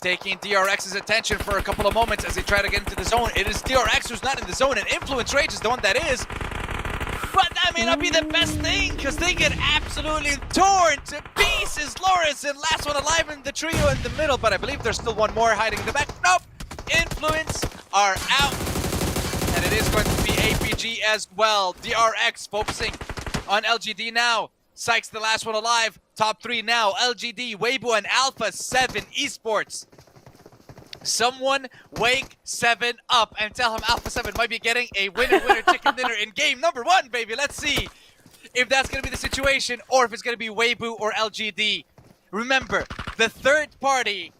taking DRX's attention for a couple of moments as they try to get into the zone. It is DRX who's not in the zone, and Influence Rage is the one that is. But that may not be the best thing, because they get absolutely torn to pieces. Loris and last one alive in the trio in the middle, but I believe there's still one more hiding in the back. Nope! Influence are out, and it is going to be APG as well. DRX focusing on LGD now. Sykes the last one alive. Top 3 now. LGD, Weibo, and Alpha 7 Esports. Someone wake 7 up and tell him Alpha 7 might be getting a winner chicken dinner in game number 1, baby. Let's see if that's going to be the situation or if it's going to be Weibo or LGD. Remember, the third party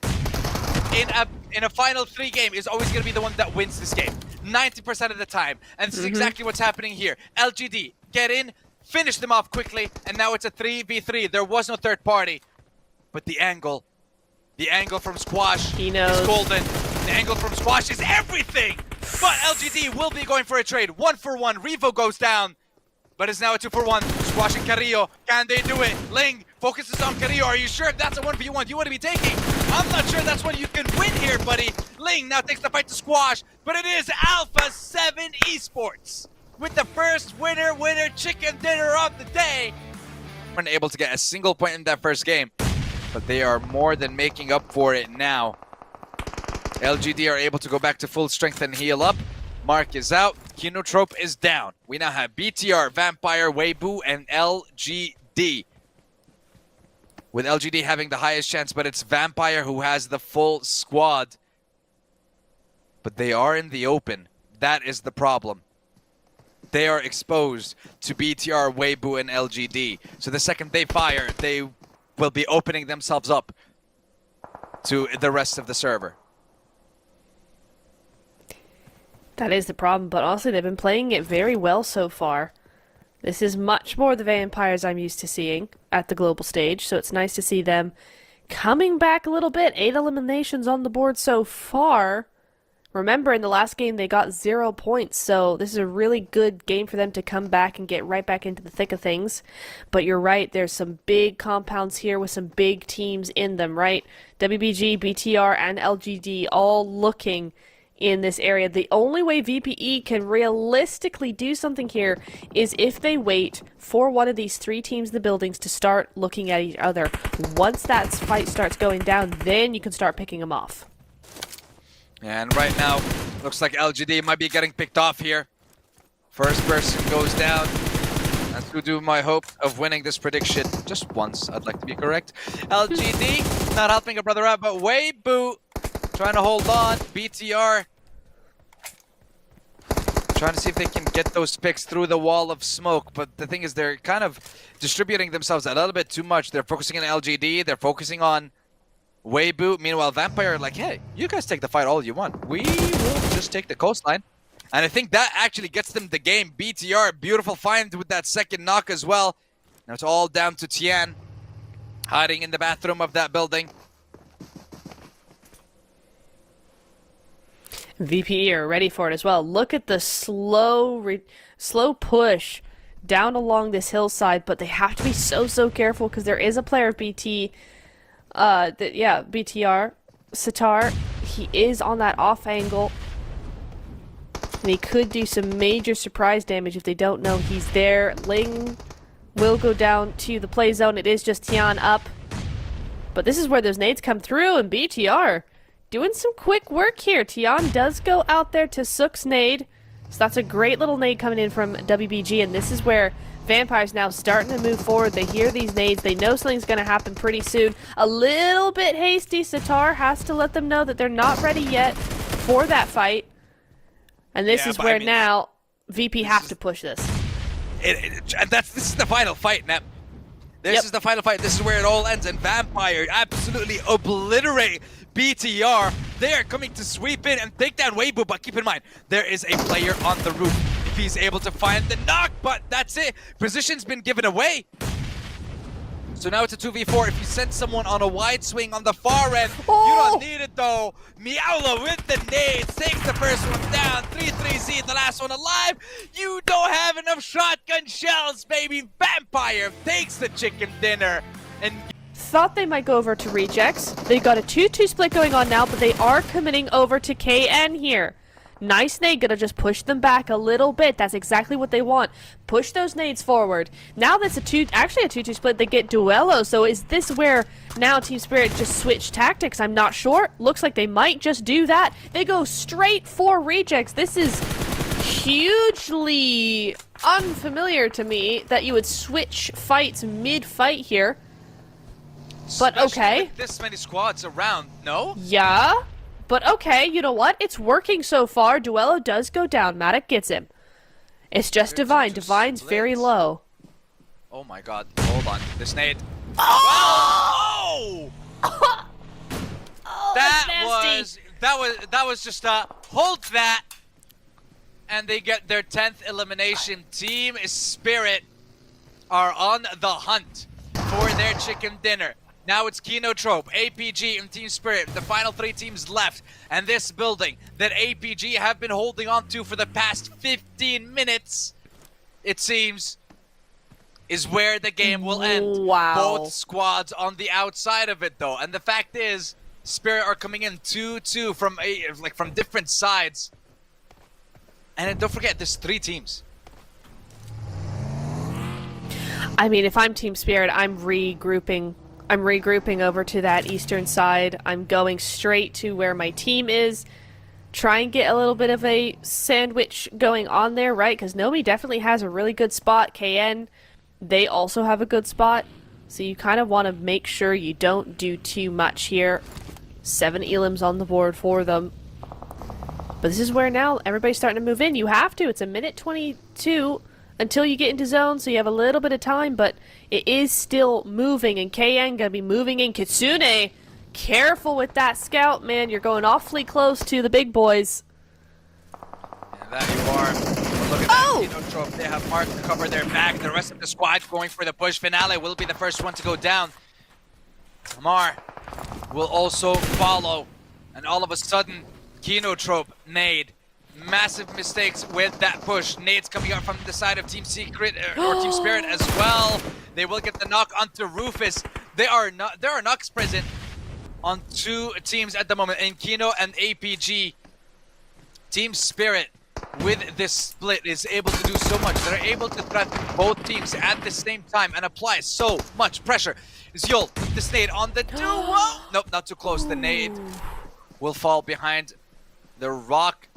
in a final 3 game is always going to be the one that wins this game 90% of the time. And this is exactly what's happening here. LGD, get in, finish them off quickly, and now it's a 3v3. There was no third party, but the angle from Squash is golden. The angle from Squash is everything! But LGD will be going for a trade. 1-for-1, Revo goes down, but it's now a 2-for-1. Squash and Carrillo, can they do it? Ling focuses on Carrillo. Are you sure if that's a 1v1 you want to be taking? I'm not sure that's one you can win here, buddy. Ling now takes the fight to Squash, but it is Alpha 7 Esports with the first winner chicken dinner of the day. Weren't able to get a single point in that first game, but they are more than making up for it now. LGD are able to go back to full strength and heal up. Mark is out. Kinotrope is down. We now have BTR, Vampire, Weibo, and LGD. With LGD having the highest chance, but it's Vampire who has the full squad. But they are in the open. That is the problem. They are exposed to BTR, Weibo, and LGD. So the second they fire, they will be opening themselves up to the rest of the server. That is the problem, but honestly, they've been playing it very well so far. This is much more the Vampires I'm used to seeing at the global stage, so it's nice to see them coming back a little bit. 8 eliminations on the board so far. Remember, in the last game, they got 0 points, so this is a really good game for them to come back and get right back into the thick of things. But you're right, there's some big compounds here with some big teams in them, right? WBG, BTR, and LGD all looking in this area. The only way VPE can realistically do something here is if they wait for one of these 3 teams in the buildings to start looking at each other. Once that fight starts going down, then you can start picking them off. And right now, looks like LGD might be getting picked off here. First person goes down. That's to do my hope of winning this prediction just once. I'd like to be correct. LGD not helping a brother out, but Weibo trying to hold on. BTR trying to see if they can get those picks through the wall of smoke. But the thing is, they're kind of distributing themselves a little bit too much. They're focusing on LGD. They're focusing on Weibo. Meanwhile, Vampire are like, hey, you guys take the fight all you want. We will just take the coastline. And I think that actually gets them the game. BTR, beautiful find with that second knock as well. Now it's all down to Tian, hiding in the bathroom of that building. VPE are ready for it as well. Look at the slow push down along this hillside, but they have to be so careful because there is a player of BT. BTR, Sitar, he is on that off angle. And he could do some major surprise damage if they don't know he's there. Ling will go down to the play zone. It is just Tian up. But this is where those nades come through, and BTR doing some quick work here. Tian does go out there to Sook's nade. So that's a great little nade coming in from WBG, and this is where Vampire's now starting to move forward. They hear these nades. They know something's going to happen pretty soon. A little bit hasty. Sitar has to let them know that they're not ready yet for that fight. And this is where now VP have to push this. This is the final fight, Nep. This is the final fight. This is where it all ends. And Vampire absolutely obliterate BTR. They are coming to sweep in and take down Weibo, but keep in mind, there is a player on the roof. If he's able to find the knock, but that's it. Position's been given away. So now it's a 2v4. If you send someone on a wide swing on the far end, you don't need it though. Miaula with the nades takes the first one down. 3-3Z, the last one alive. You don't have enough shotgun shells, baby. Vampire takes the chicken dinner. And thought they might go over to Rejects. They got a 2-2 split going on now, but they are committing over to KN here. Nice nade, gonna just push them back a little bit. That's exactly what they want. Push those nades forward. Now that's actually a 2-2 split, they get Duello. So is this where now Team Spirit just switch tactics? I'm not sure. Looks like they might just do that. They go straight for Rejects. This is hugely unfamiliar to me that you would switch fights mid-fight here. But okay. With this many squads around, no? Yeah. But okay, you know what? It's working so far. Duello does go down. Matic gets him. It's just Divine. Divine's very low. Oh my god. Hold on. This nade. Oh! Wow! Oh, that's nasty. That was just hold that. And they get their 10th elimination. Team Spirit are on the hunt for their chicken dinner. Now it's Kinotrope, APG, and Team Spirit, the final 3 teams left. And this building that APG have been holding on to for the past 15 minutes, it seems, is where the game will end. Wow. Both squads on the outside of it, though. And the fact is, Spirit are coming in 2-2 from different sides. And then don't forget, there's 3 teams. I mean, if I'm Team Spirit, I'm regrouping over to that eastern side. I'm going straight to where my team is. Try and get a little bit of a sandwich going on there, right? Because Nomi definitely has a really good spot. KN, they also have a good spot. So you kind of want to make sure you don't do too much here. 7 elims on the board for them. But this is where now everybody's starting to move in. You have to. It's a minute 22 until you get into zone, so you have a little bit of time, but it is still moving, and KN gonna be moving in. Kitsune, careful with that scout, man. You're going awfully close to the big boys. And that you are. But look at that, Kinotrope. They have Mark to cover their back. The rest of the squad going for the push. Finale will be the first one to go down. Mar will also follow, and all of a sudden, Kinotrope, nade. Massive mistakes with that push. Nades coming out from the side of Team Secret or Team Spirit as well. They will get the knock onto Rufus. There are knocks present on 2 teams at the moment, in Kino and APG. Team Spirit with this split is able to do so much. They're able to threaten both teams at the same time and apply so much pressure. Zul, this nade on the duo. Nope, not too close. The nade will fall behind the rock.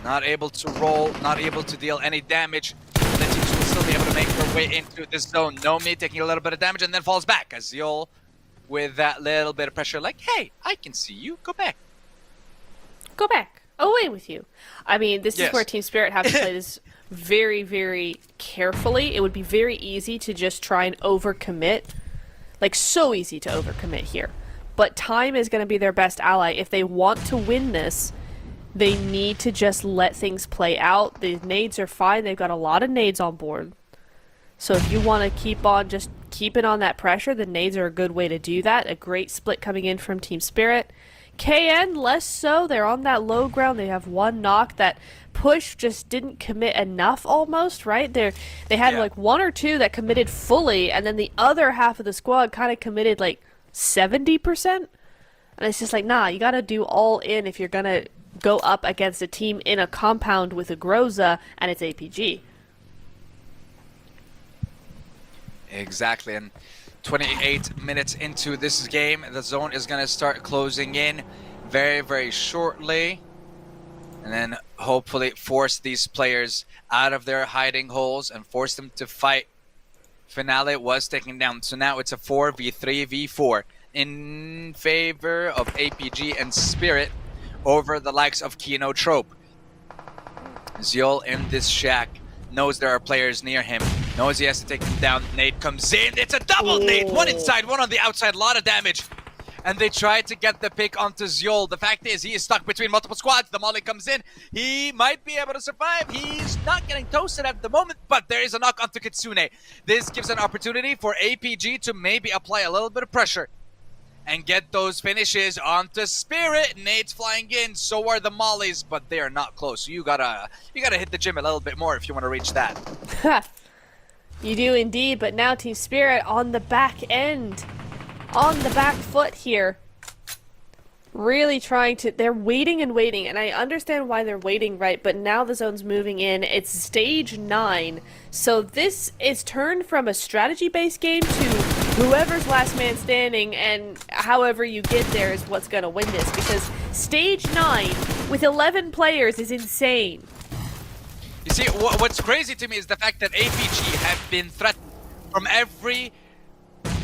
Not able to roll, not able to deal any damage. The teams will still be able to make their way into this zone. Nomi taking a little bit of damage and then falls back. As Yol, with that little bit of pressure, like, hey, I can see you. Go back. Go back. Away with you. I mean, this is where Team Spirit have to play this very, very carefully. It would be very easy to just try and overcommit. Like, so easy to overcommit here. But time is going to be their best ally. If they want to win this, they need to just let things play out. The nades are fine. They've got a lot of nades on board. So if you want to keep on just keeping on that pressure, the nades are a good way to do that. A great split coming in from Team Spirit. KN, less so. They're on that low ground. They have 1 knock. That push just didn't commit enough almost, right? They had like 1 or 2 that committed fully, and then the other half of the squad kind of committed like 70%. And it's just like, nah, you got to do all in if you're going to go up against a team in a compound with a Groza and it's APG. Exactly, and 28 minutes into this game, the zone is going to start closing in very, very shortly. And then hopefully force these players out of their hiding holes and force them to fight. Finale was taken down, so now it's a 4v3v4 in favor of APG and Spirit over the likes of Kinotrope. Ziol in this shack knows there are players near him, knows he has to take them down. Nade comes in, it's a double nade! 1 inside, 1 on the outside, a lot of damage. And they try to get the pick onto Ziol. The fact is, he is stuck between multiple squads. The molly comes in, he might be able to survive. He's not getting toasted at the moment, but there is a knock onto Kitsune. This gives an opportunity for APG to maybe apply a little bit of pressure and get those finishes onto Spirit. Nade's flying in, so are the mollies, but they are not close. So you gotta hit the gym a little bit more if you want to reach that. You do indeed, but now Team Spirit on the back end. On the back foot here. Really trying to... They're waiting and waiting, and I understand why they're waiting, right? But now the zone's moving in. It's stage 9. So this is turned from a strategy-based game to whoever's last man standing, and however you get there is what's going to win this. Because stage 9 with 11 players is insane. You see, what's crazy to me is the fact that APG have been threatened from every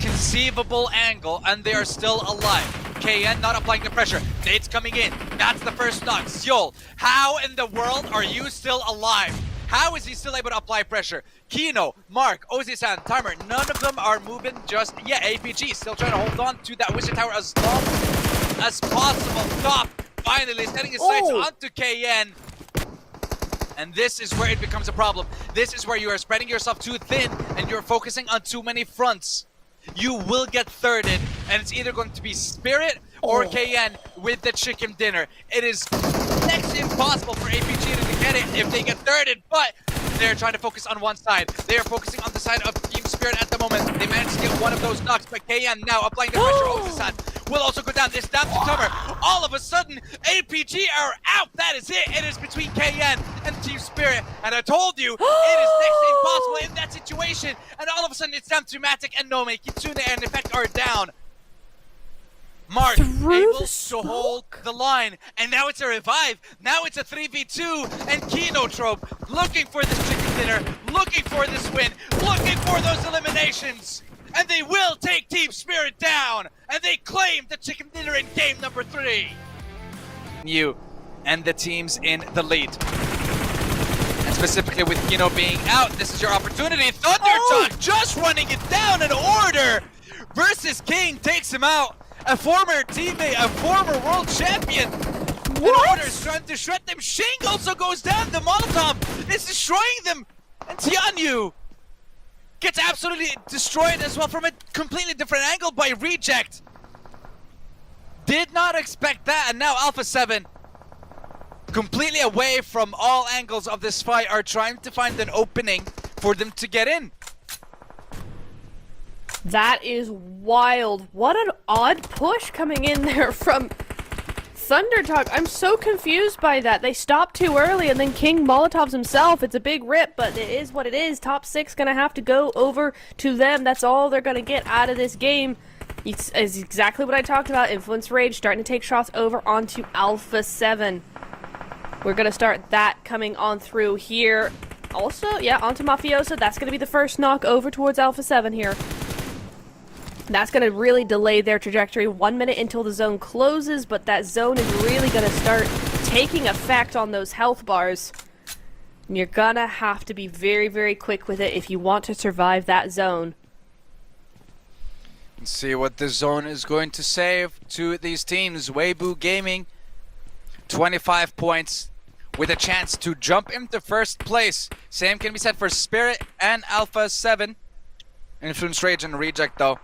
conceivable angle, and they are still alive. KN not applying the pressure. Nate's coming in. That's the first knock. Zjol, how in the world are you still alive? How is he still able to apply pressure? Kino, Mark, Ozi-san, Timer, none of them are moving just... Yeah, APG still trying to hold on to that Wizard Tower as long as possible. Top, finally setting his sights onto KN. And this is where it becomes a problem. This is where you are spreading yourself too thin and you're focusing on too many fronts. You will get thirded, and it's either going to be Spirit or KN with the chicken dinner. It is next to impossible for APG to get it if they get thirded, but they're trying to focus on one side. They are focusing on the side of Team Spirit at the moment. They managed to get one of those knocks, but KN now applying the pressure. Ozi-san will also go down. It's down to cover. All of a sudden, APG are out. That is it. It is between KN and Team Spirit. And I told you, it is next to impossible in that situation. And all of a sudden, it's down to Matic and Nome. Kitsune and Effect are down. Mark able to hold the line, and now it's a revive. Now it's a 3v2, and Kinotrope looking for this chicken dinner, looking for this win, looking for those eliminations, and they will take Team Spirit down, and they claim the chicken dinner in game number 3. You and the teams in the lead. And specifically with Kino being out, this is your opportunity. Thundertalk just running it down in order versus King takes him out. A former teammate, a former world champion. What? Order is trying to shred them. Shing also goes down. The Molotov is destroying them. And Tianyu gets absolutely destroyed as well from a completely different angle by Reject. Did not expect that. And now Alpha 7, completely away from all angles of this fight, are trying to find an opening for them to get in. That is wild. What an odd push coming in there from Thundertalk. I'm so confused by that. They stopped too early and then King Molotovs himself. It's a big rip, but it is what it is. Top 6 gonna have to go over to them. That's all they're gonna get out of this game. It's exactly what I talked about. Influence Rage starting to take shots over onto Alpha 7. We're gonna start that coming on through here. Also, yeah, onto Mafiosa. That's gonna be the first knock over towards Alpha 7 here. That's going to really delay their trajectory 1 minute until the zone closes, but that zone is really going to start taking effect on those health bars. And you're going to have to be very, very quick with it if you want to survive that zone. Let's see what the zone is going to save to these teams. Weibo Gaming, 25 points with a chance to jump into first place. Same can be said for Spirit and Alpha 7. Influence Rage and Reject, though,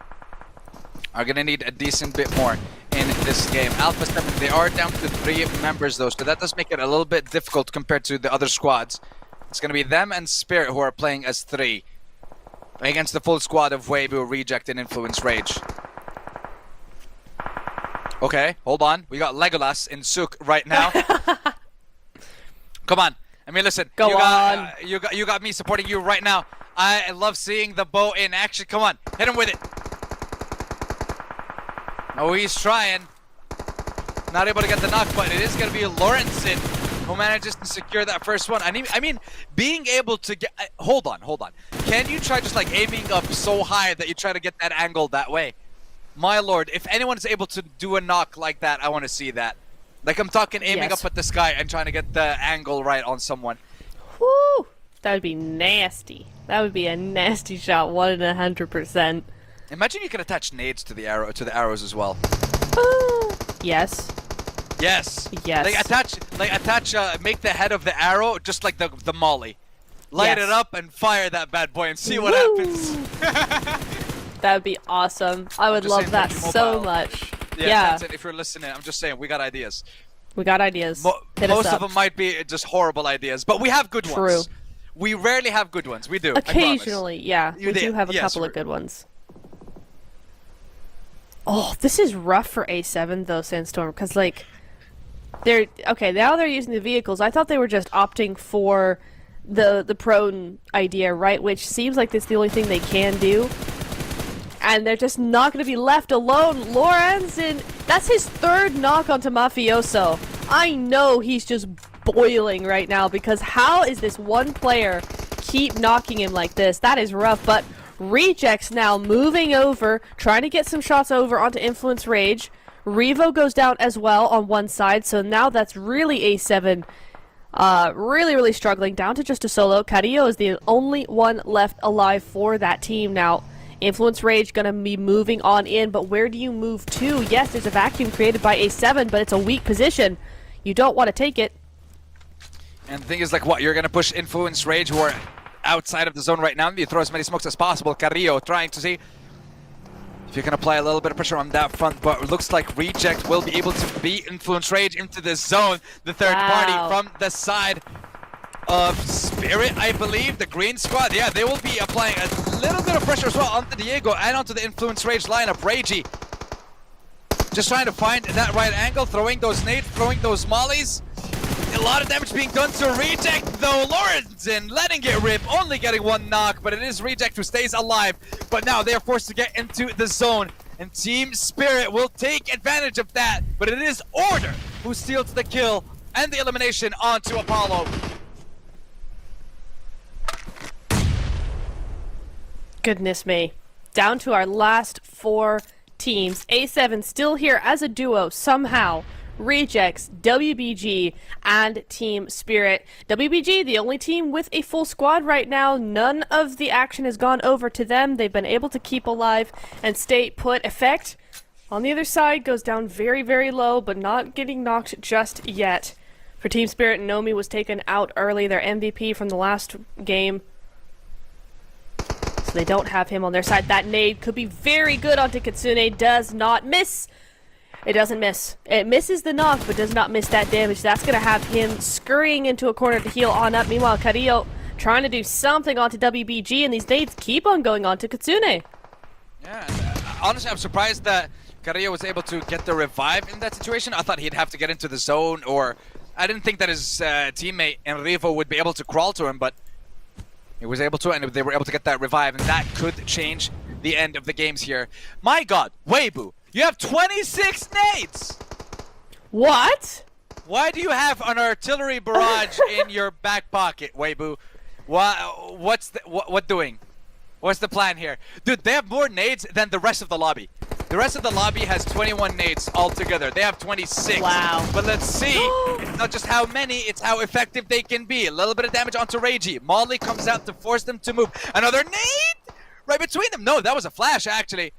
are gonna need a decent bit more in this game. Alpha 7, they are down to 3 members though, so that does make it a little bit difficult compared to the other squads. It's gonna be them and Spirit who are playing as 3 against the full squad of Weibo, Reject, and Influence Rage. Okay, hold on. We got Legolas in Sook right now. Come on. I mean, listen. Go on. You got me supporting you right now. I love seeing the bow in action. Come on, hit him with it. Oh, he's trying. Not able to get the knock, but it is going to be Lawrenson who manages to secure that first one. I mean, being able to get... hold on. Can you try just like aiming up so high that you try to get that angle that way? My lord, if anyone is able to do a knock like that, I want to see that. Like, I'm talking aiming up at the sky and trying to get the angle right on someone. Woo! That would be nasty. That would be a nasty shot, 100%. Imagine you can attach nades to the arrows as well. Yes. Yes. Yes. Like attach, make the head of the arrow just like the molly. Light it up and fire that bad boy and see what happens. That would be awesome. I would love that so much. Yeah. That's it. If you're listening, I'm just saying we got ideas. We got ideas. Most of them might be just horrible ideas, but we have good ones. We rarely have good ones. We do. Occasionally, yeah. We do have a couple of good ones. Oh, this is rough for A7 though, Sandstorm, because like they're okay, now they're using the vehicles. I thought they were just opting for the prone idea, right? Which seems like that's the only thing they can do. And they're just not going to be left alone. Lorenzen, that's his third knock onto Mafioso. I know he's just boiling right now because how is this one player keep knocking him like this? That is rough, but Rejects now moving over, trying to get some shots over onto Influence Rage. Revo goes down as well on one side, so now that's really A7 really struggling, down to just a solo. Carrillo is the only one left alive for that team now. Influence Rage gonna be moving on in, but where do you move to? Yes, there's a vacuum created by A7, but it's a weak position. You don't want to take it. And the thing is, like, what? You're gonna push Influence Rage, who are outside of the zone right now. You throw as many smokes as possible. Carrillo trying to see if you can apply a little bit of pressure on that front, but it looks like Reject will be able to beat Influence Rage into the zone. The third party from the side of Spirit, I believe, the green squad. Yeah, they will be applying a little bit of pressure as well onto Diego and onto the Influence Rage lineup. Ragey just trying to find that right angle, throwing those nades, throwing those mollies. A lot of damage being done to Reject, though. Lorenzen letting it rip, only getting one knock, but it is Reject who stays alive. But now they are forced to get into the zone, and Team Spirit will take advantage of that. But it is Order who steals the kill and the elimination onto Apollo. Goodness me. Down to our last 4 teams. A7 still here as a duo somehow. Rejects, WBG, and Team Spirit. WBG, the only team with a full squad right now. None of the action has gone over to them. They've been able to keep alive and stay put. Effect on the other side goes down very low, but not getting knocked just yet. For Team Spirit, Nomi was taken out early, their MVP from the last game. So they don't have him on their side. That nade could be very good onto Kitsune. Does not miss. It doesn't miss. It misses the knock, but does not miss that damage. That's going to have him scurrying into a corner to heal on up. Meanwhile, Carrillo trying to do something onto WBG, and these nades keep on going on to Kitsune. Yeah, honestly, I'm surprised that Carrillo was able to get the revive in that situation. I thought he'd have to get into the zone, or I didn't think that his teammate Enrivo would be able to crawl to him, but he was able to, and they were able to get that revive, and that could change the end of the games here. My God, Weibo, you have 26 nades! What? Why do you have an artillery barrage in your back pocket, Weibo? What doing? What's the plan here? Dude, they have more nades than the rest of the lobby. The rest of the lobby has 21 nades altogether. They have 26. Wow. But let's see. It's not just how many, it's how effective they can be. A little bit of damage onto Ragey. Molly comes out to force them to move. Another nade! Right between them. No, that was a flash, actually.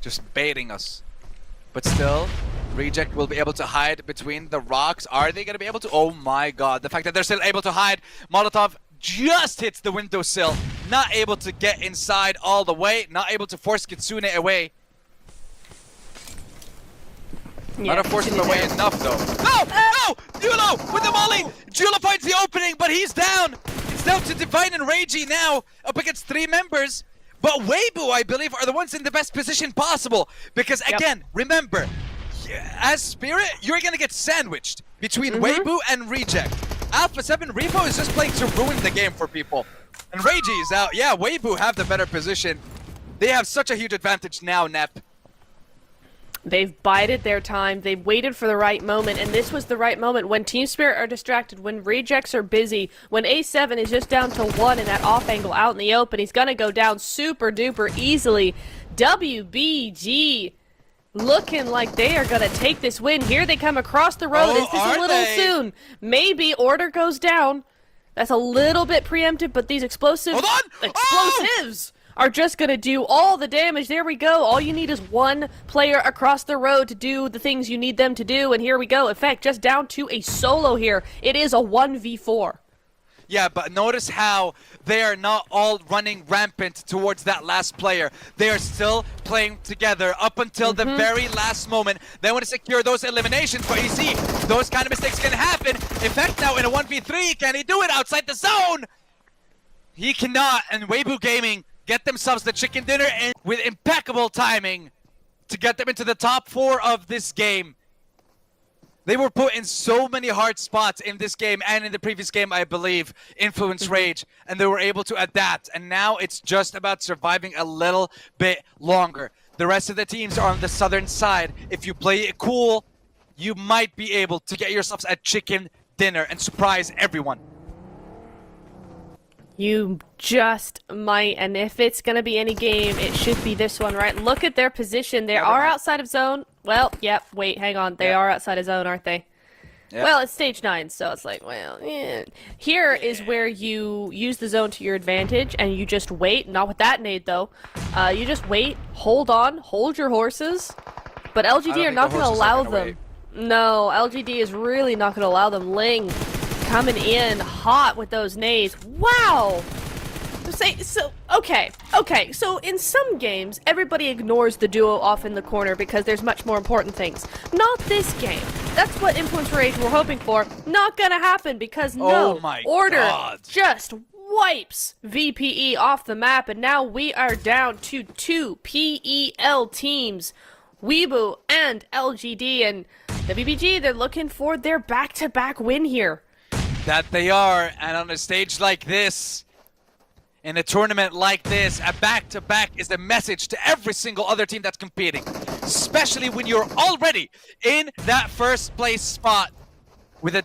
Just baiting us. But still, Reject will be able to hide between the rocks. Are they going to be able to? Oh my God. The fact that they're still able to hide. Molotov just hits the windowsill. Not able to get inside all the way. Not able to force Kitsune away. Yeah, Not to force him away enough, though. No! No! Julo with the molly! Julo finds the opening, but he's down. It's down to Divine and Ragey now, up against 3 members. But Weibo, I believe, are the ones in the best position possible. Because, again, remember, as Spirit, you're going to get sandwiched between Weibo and Reject. Alpha 7 Revo is just playing to ruin the game for people. And Ragey is out. Yeah, Weibo have the better position. They have such a huge advantage now, Nep. They've bided their time. They've waited for the right moment, and this was the right moment. When Team Spirit are distracted, when Rejects are busy, when A7 is just down to 1 in that off angle out in the open, he's going to go down super duper easily. WBG looking like they are going to take this win. Here they come across the road. Is this a little soon? Maybe Order goes down. That's a little bit preemptive, but these explosives are just going to do all the damage. There we go. All you need is one player across the road to do the things you need them to do, and here we go. Effect just down to a solo here. It is a 1v4. Yeah, but notice how they are not all running rampant towards that last player. They are still playing together up until the very last moment. They want to secure those eliminations, but you see, those kind of mistakes can happen. In fact, now in a 1v3, can he do it outside the zone? He cannot, and Weibo Gaming get themselves the chicken dinner and with impeccable timing to get them into the top 4 of this game. They were put in so many hard spots in this game and in the previous game, I believe, Influence Rage, and they were able to adapt. And now it's just about surviving a little bit longer. The rest of the teams are on the southern side. If you play it cool, you might be able to get yourselves a chicken dinner and surprise everyone. You just might, and if it's going to be any game, it should be this one, right? Look at their position. They are outside of zone. Well, yep, wait, hang on. They are outside of zone, aren't they? Yep. Well, it's stage 9, so it's like, well, yeah. Here is where you use the zone to your advantage, and you just wait. Not with that nade, though. You just wait, hold on, hold your horses. But LGD are not going to allow them. No, LGD is really not going to allow them. Ling coming in hot with those nades. Wow! Okay, so in some games, everybody ignores the duo off in the corner because there's much more important things. Not this game. That's what Influence Rage we're hoping for. Not gonna happen because Order just wipes VPE off the map, and now we are down to 2 PEL teams. Weibo and LGD, and WBG, they're looking for their back-to-back win here. That they are, and on a stage like this, in a tournament like this, a back-to-back is the message to every single other team that's competing. Especially when you're already in that first place spot with a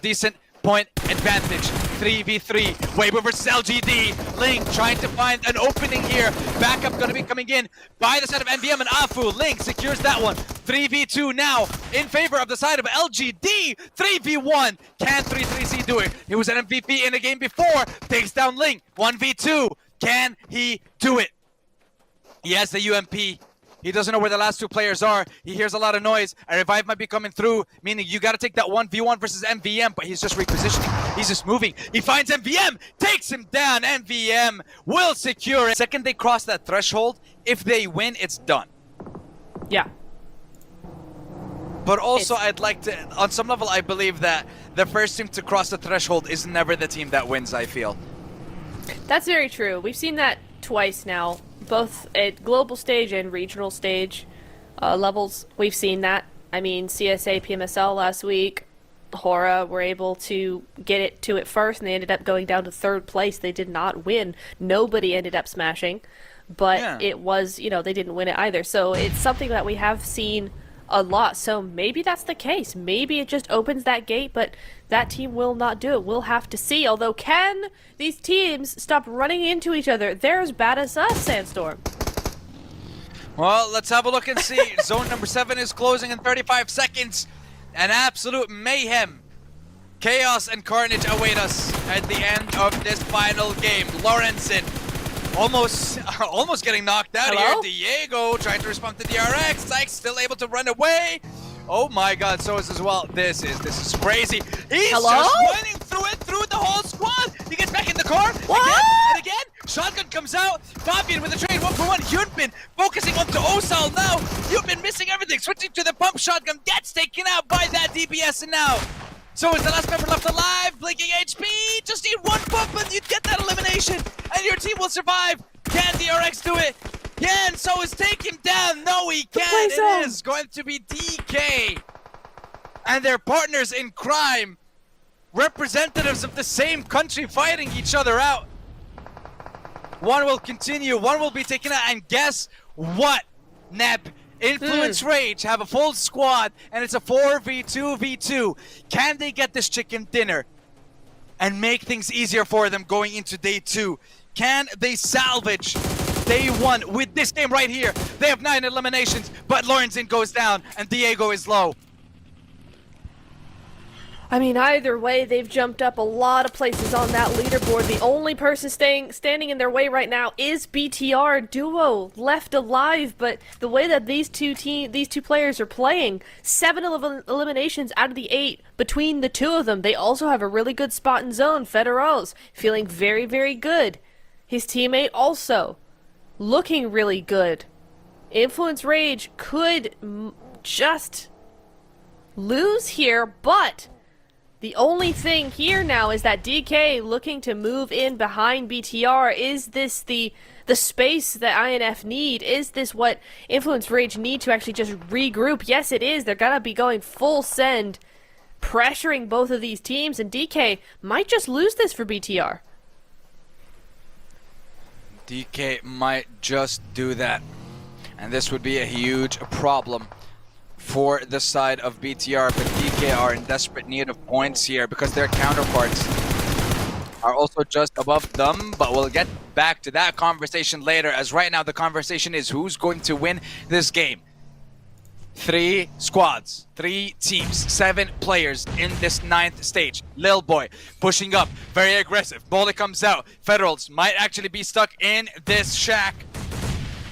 decent point advantage. 3v3, Weibo versus LGD. Ling trying to find an opening here. Backup gonna be coming in by the side of MVM and Afu. Ling secures that one. 3v2 now in favor of the side of LGD. 3v1. Can 33C do it? He was an MVP in a game before. Takes down Ling. 1v2. Can he do it? He has the UMP. He doesn't know where the last 2 players are. He hears a lot of noise. A revive might be coming through, meaning you got to take that 1v1 versus MVM, but he's just repositioning. He's just moving. He finds MVM, takes him down. MVM will secure it. Second they cross that threshold, if they win, it's done. Yeah. But also, I'd like to, on some level, I believe that the first team to cross the threshold is never the team that wins, I feel. That's very true. We've seen that twice now. Both at global stage and regional stage levels, we've seen that. I mean, CSA, PMSL last week, Hora were able to get it to it first, and they ended up going down to 3rd place. They did not win. Nobody ended up smashing, but it was, you know, they didn't win it either. So it's something that we have seen a lot. So maybe that's the case. Maybe it just opens that gate, but that team will not do it. We'll have to see. Although, can these teams stop running into each other? They're as bad as us, Sandstorm. Well, let's have a look and see. Zone number 7 is closing in 35 seconds. An absolute mayhem. Chaos and carnage await us at the end of this final game. Lorenzen almost getting knocked out here. Diego trying to respond to DRX. Sykes still able to run away. Oh my god, so is as well. This is crazy. He's just running through the whole squad. He gets back in the car. What? Again and again. Shotgun comes out. Fabian with a trade 1-for-1. Hyunbin focusing onto Osal now. Hyunbin missing everything. Switching to the pump shotgun. Gets taken out by that DPS, and now so is the last member left alive. Blinking HP. Just need 1 pump and you get that elimination. And your team will survive. Can DRX do it? Yeah, and so is take him down. No, he can't. It is going to be DK and their partners in crime, representatives of the same country fighting each other out. One will continue, one will be taken out, and guess what, Neb? Influence Rage have a full squad, and it's a 4v2v2. Can they get this chicken dinner and make things easier for them going into day 2? Can they salvage day 1 with this game right here? They have 9 eliminations, but Lorenzen goes down and Diego is low. I mean, either way, they've jumped up a lot of places on that leaderboard. The only person standing in their way right now is BTR Duo, left alive. But the way that these two players are playing, 7 eliminations out of the 8 between the two of them. They also have a really good spot in zone. Federal's feeling very, very good. His teammate also looking really good. Influence Rage could just lose here, but the only thing here now is that DK looking to move in behind BTR. Is this the space that INF need? Is this what Influence Rage need to actually just regroup? Yes, it is. They're gonna be going full send, pressuring both of these teams, and DK might just lose this for BTR. DK might just do that, and this would be a huge problem for the side of BTR, but DK are in desperate need of points here because their counterparts are also just above them, but we'll get back to that conversation later, as right now the conversation is who's going to win this game. 3 squads, 3 teams, 7 players in this 9th stage. Lil Boy pushing up, very aggressive. Bully comes out. Federals might actually be stuck in this shack.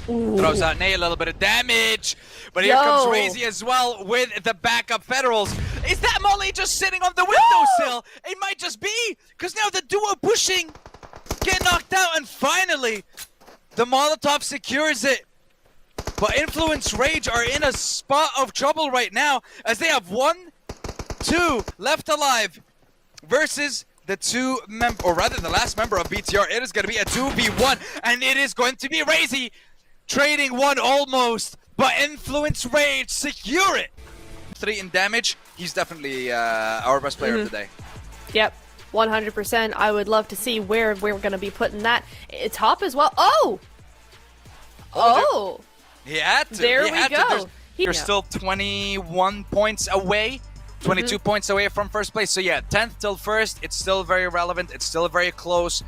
Ooh. Throws out Nate, a little bit of damage. But here comes Razy as well with the backup Federals. Is that Molly just sitting on the windowsill? It might just be, because now the duo pushing get knocked out, and finally the Molotov secures it. But Influence Rage are in a spot of trouble right now, as they have 1, 2 left alive versus the the last member of BTR. It is going to be a 2v1, and it is going to be Razy trading 1 almost, but Influence Rage secure it. 3 in damage. He's definitely our best player of the day. Yep, 100%. I would love to see where we're going to be putting that. Top as well. Oh! He had to. There we go. They're still 21 points away. 22 points away from first place. So yeah, 10th till first, it's still very relevant. It's still very close.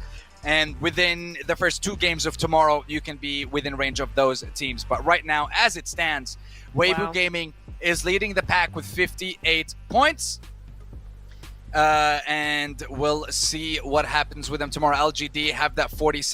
And within the first 2 games of tomorrow, you can be within range of those teams. But right now, as it stands, Weibo Gaming is leading the pack with 58 points. And we'll see what happens with them tomorrow. LGD have that 47.